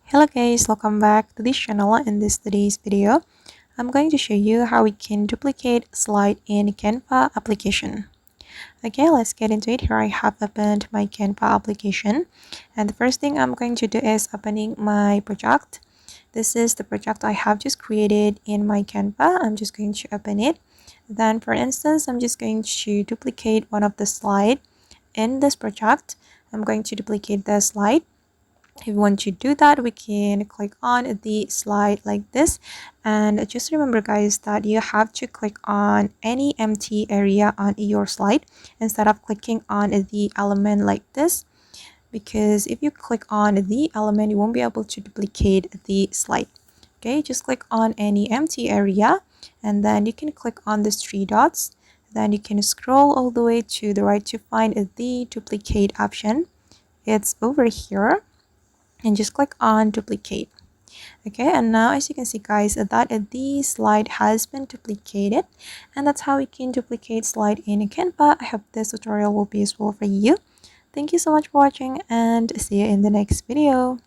Hello guys, welcome back to this channel. In today's video, I'm going to show you how we can duplicate slide in Canva application. Okay, let's get into it. Here I have opened my Canva application, and the first thing I'm going to do is opening my project. This is the project I have just created in my Canva. I'm just going to open it. Then for instance, I'm just going to duplicate one of the slide in this project. I'm going to duplicate the slide. If you want to do that, we can click on the slide like this, and just remember guys that you have to click on any empty area on your slide instead of clicking on the element like this, because if you click on the element you won't be able to duplicate the slide. Okay, just click on any empty area and then you can click on these three dots. Then you can scroll all the way to the right to find the duplicate option. It's over here, and just click on duplicate. Okay, and now as you can see guys that the slide has been duplicated, and that's how we can duplicate slide in Canva. I hope this tutorial will be useful for you. Thank you so much for watching, and see you in the next video.